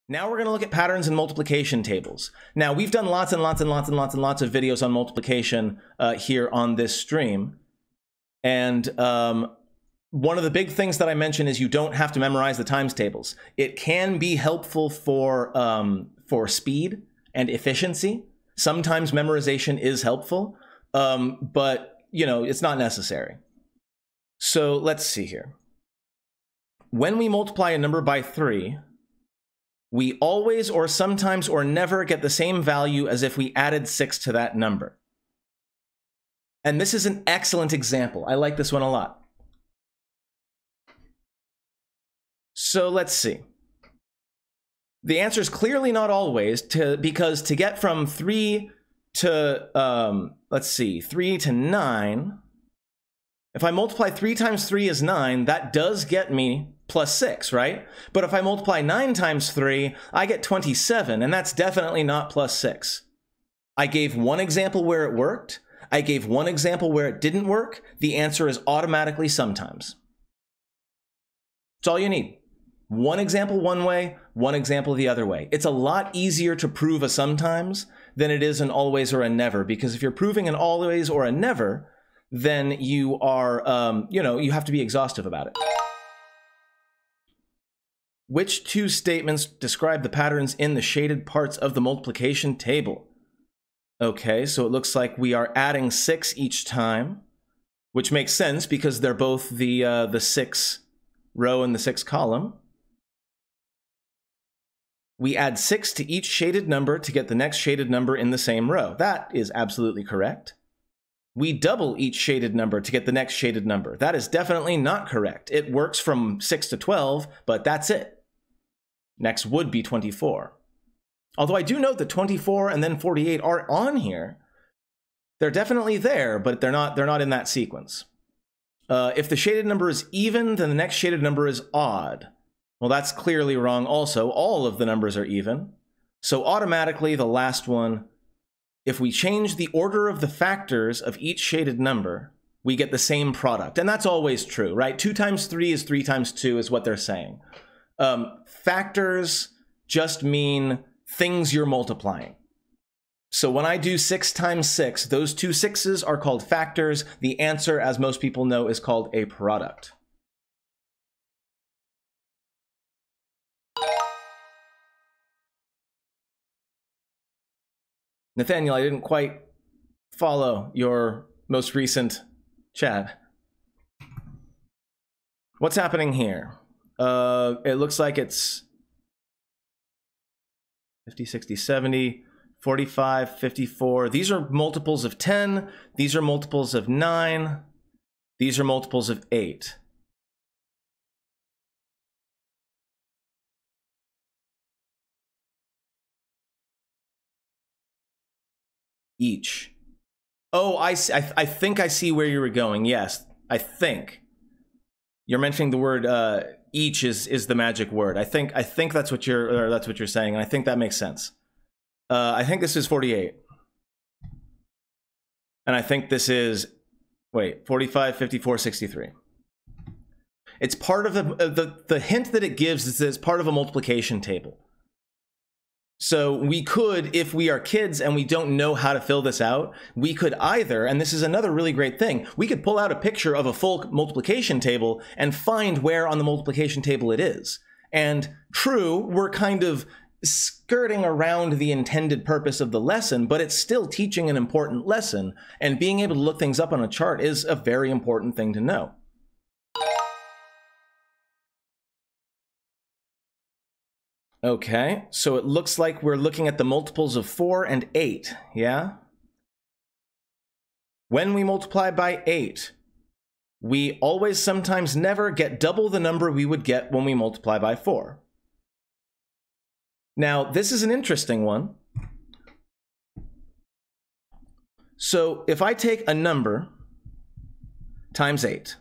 Now we're going to look at patterns in multiplication tables. Now we've done lots and lots of videos on multiplication here on this stream. And one of the big things that I mentioned is you don't have to memorize the times tables. It can be helpful for speed and efficiency. Sometimes memorization is helpful, but you know, it's not necessary. So let's see here. When we multiply a number by 3, we always or sometimes or never get the same value as if we added 6 to that number. And this is an excellent example. I like this one a lot. So let's see. The answer is clearly not always, because to get from 3 to, let's see, 3 to 9, if I multiply 3 times 3 is 9, that does get me plus 6, right? But if I multiply 9 times 3, I get 27, and that's definitely not plus 6. I gave one example where it worked. I gave one example where it didn't work. The answer is automatically sometimes. That's all you need. One example one way, one example the other way. It's a lot easier to prove a sometimes than it is an always or a never, because if you're proving an always or a never, then you are, you have to be exhaustive about it. Which two statements describe the patterns in the shaded parts of the multiplication table? Okay, so it looks like we are adding 6 each time, which makes sense because they're both the 6 row and the 6 column. We add 6 to each shaded number to get the next shaded number in the same row. That is absolutely correct. We double each shaded number to get the next shaded number. That is definitely not correct. It works from 6 to 12, but that's it. Next would be 24. Although I do note that 24 and then 48 are on here. They're definitely there, but they're not in that sequence. If the shaded number is even, then the next shaded number is odd. Well, that's clearly wrong also. All of the numbers are even. So automatically the last one, if we change the order of the factors of each shaded number, we get the same product. And that's always true, right? 2 times 3 is 3 times 2 is what they're saying. Factors just mean things you're multiplying. So when I do 6 times 6, those two 6s are called factors. The answer, as most people know, is called a product. Nathaniel, I didn't quite follow your most recent chat. What's happening here? It looks like it's 50, 60, 70, 45, 54. These are multiples of 10. These are multiples of 9. These are multiples of 8. Each. Oh, I think I see where you were going. Yes, I think. You're mentioning the word each is the magic word. I think that's what you're saying, and I think that makes sense. I think this is 48. And I think this is 45, 54, 63. It's part of the hint that it gives is that it's part of a multiplication table. So we could, if we are kids and we don't know how to fill this out, we could either, and this is another really great thing, we could pull out a picture of a full multiplication table and find where on the multiplication table it is. And true, we're kind of skirting around the intended purpose of the lesson, but it's still teaching an important lesson, and being able to look things up on a chart is a very important thing to know. Okay, so it looks like we're looking at the multiples of 4 and 8, yeah? When we multiply by 8, we always, sometimes, never get double the number we would get when we multiply by 4. Now, this is an interesting one. So if I take a number times 8,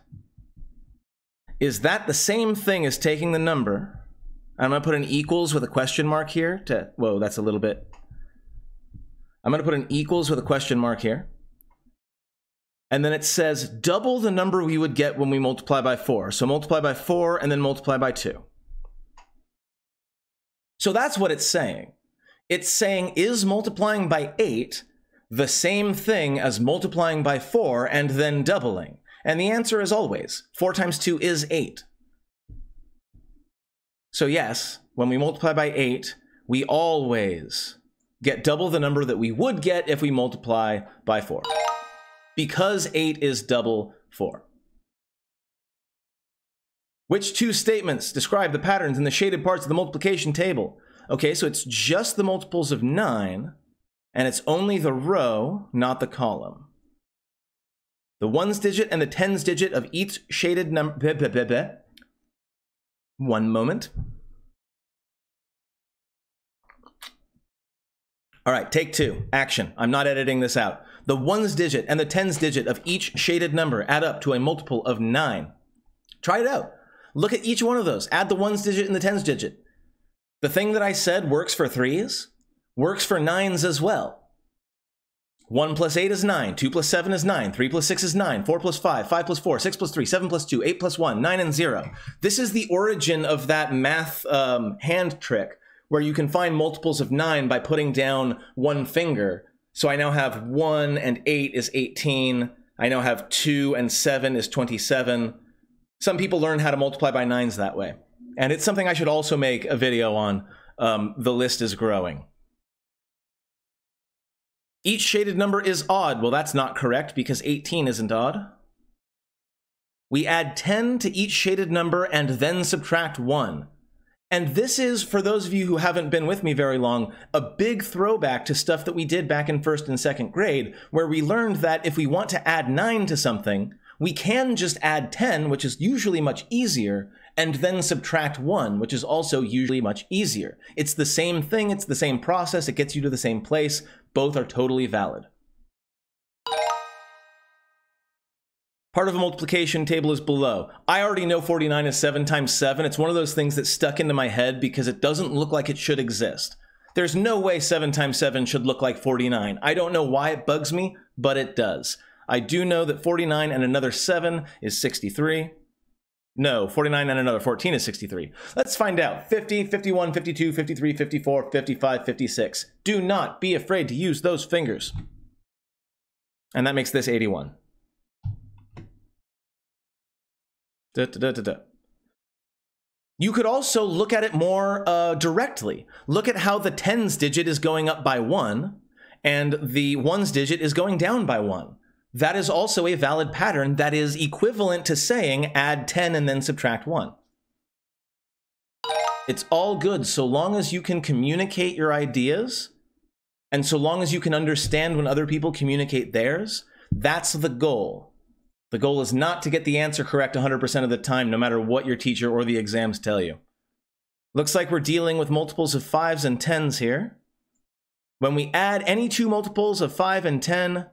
is that the same thing as taking the number? I'm going to put an equals with a question mark here to, whoa, that's a little bit. I'm going to put an equals with a question mark here. And then it says double the number we would get when we multiply by 4. So multiply by 4 and then multiply by 2. So that's what it's saying. It's saying, is multiplying by 8 the same thing as multiplying by 4 and then doubling? And the answer is always. 4 times 2 is 8. So yes, when we multiply by 8, we always get double the number that we would get if we multiply by 4. Because 8 is double 4. Which two statements describe the patterns in the shaded parts of the multiplication table? Okay, so it's just the multiples of 9, and it's only the row, not the column. The ones digit and the tens digit of each shaded number. One moment. All right, take 2. Action. I'm not editing this out. The ones digit and the tens digit of each shaded number add up to a multiple of 9. Try it out. Look at each one of those. Add the ones digit and the tens digit. The thing that I said works for 3s, works for 9s as well. 1 plus 8 is 9, 2 plus 7 is 9, 3 plus 6 is 9, 4 plus 5, 5 plus 4, 6 plus 3, 7 plus 2, 8 plus 1, 9 and 0. This is the origin of that math hand trick where you can find multiples of 9 by putting down one finger. So I now have 1 and 8 is 18. I now have 2 and 7 is 27. Some people learn how to multiply by 9s that way. And it's something I should also make a video on. The list is growing. Each shaded number is odd. Well, that's not correct because 18 isn't odd. We add 10 to each shaded number and then subtract 1. And this is, for those of you who haven't been with me very long, a big throwback to stuff that we did back in 1st and 2nd grade, where we learned that if we want to add 9 to something, we can just add 10, which is usually much easier, and then subtract 1, which is also usually much easier. It's the same thing, it's the same process, it gets you to the same place. Both are totally valid. Part of a multiplication table is below. I already know 49 is 7 times 7. It's one of those things that stuck into my head because it doesn't look like it should exist. There's no way 7 times 7 should look like 49. I don't know why it bugs me, but it does. I do know that 49 and another 7 is 63. No, 49 and another 14 is 63. Let's find out. 50, 51, 52, 53, 54, 55, 56. Do not be afraid to use those fingers. And that makes this 81. You could also look at it more directly. Look at how the tens digit is going up by 1, and the ones digit is going down by 1. That is also a valid pattern that is equivalent to saying add 10 and then subtract 1. It's all good so long as you can communicate your ideas, and so long as you can understand when other people communicate theirs. That's the goal. The goal is not to get the answer correct 100% of the time, no matter what your teacher or the exams tell you. Looks like we're dealing with multiples of 5s and 10s here. When we add any two multiples of 5 and 10,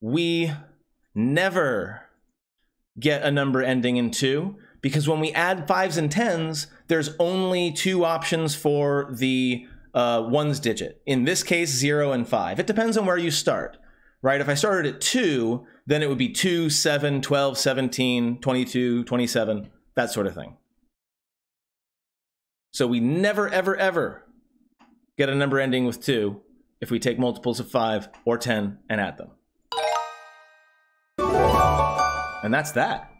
we never get a number ending in 2, because when we add 5s and 10s, there's only 2 options for the ones digit. In this case, 0 and 5. It depends on where you start, right? If I started at 2, then it would be 2, 7, 12, 17, 22, 27, that sort of thing. So we never, ever, ever get a number ending with 2 if we take multiples of 5 or 10 and add them. And that's that.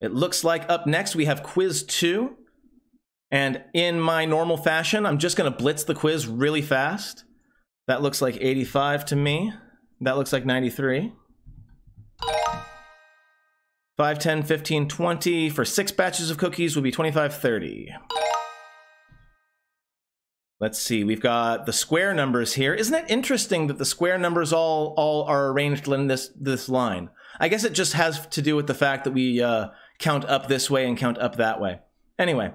It looks like up next we have quiz 2. And in my normal fashion, I'm just going to blitz the quiz really fast. That looks like 85 to me. That looks like 93. 5, 10, 15, 20. For 6 batches of cookies would be 25, 30. Let's see, we've got the square numbers here. Isn't it interesting that the square numbers all are arranged in this line? I guess it just has to do with the fact that we count up this way and count up that way. Anyway,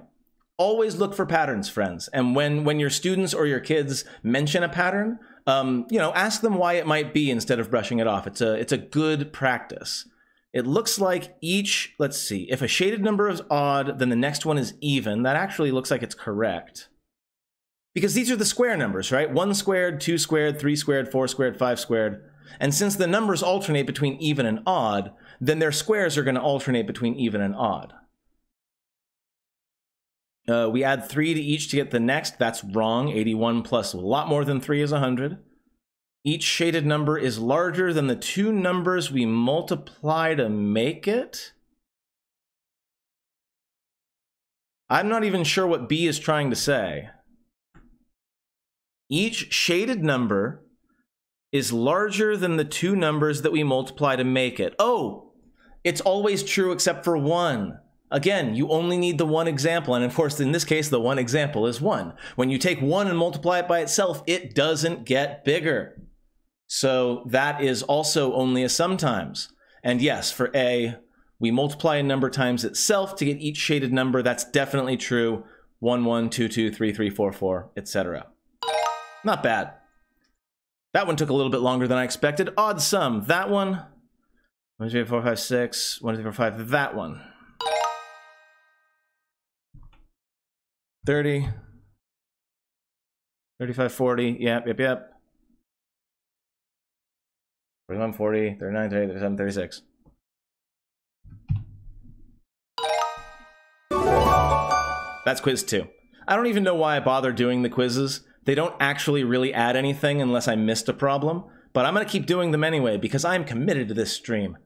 always look for patterns, friends. And when your students or your kids mention a pattern, ask them why it might be instead of brushing it off. It's a good practice. It looks like each, let's see, if a shaded number is odd, then the next one is even. That actually looks like it's correct. Because these are the square numbers, right? 1 squared, 2 squared, 3 squared, 4 squared, 5 squared. And since the numbers alternate between even and odd, then their squares are going to alternate between even and odd. We add 3 to each to get the next. That's wrong. 81 plus a lot more than 3 is 100. Each shaded number is larger than the two numbers we multiply to make it. I'm not even sure what B is trying to say. Each shaded number is larger than the two numbers that we multiply to make it. Oh, it's always true except for 1. Again, you only need the one example, and of course, in this case, the one example is 1. When you take 1 and multiply it by itself, it doesn't get bigger. So that is also only a sometimes. And yes, for A, we multiply a number times itself to get each shaded number. That's definitely true. 1, 1, 2, 2, 3, 3, 4, 4, etc. Not bad. That one took a little bit longer than I expected. Odd sum. That one. 1, 2, 3, 4, 5, 6. 1, 2, 3, 4, 5. That one. 30. 35, 40. Yep. 41, 40, 39, 30, 37, 36. That's quiz 2. I don't even know why I bother doing the quizzes. They don't actually really add anything unless I missed a problem, but I'm going to keep doing them anyway because I'm committed to this stream.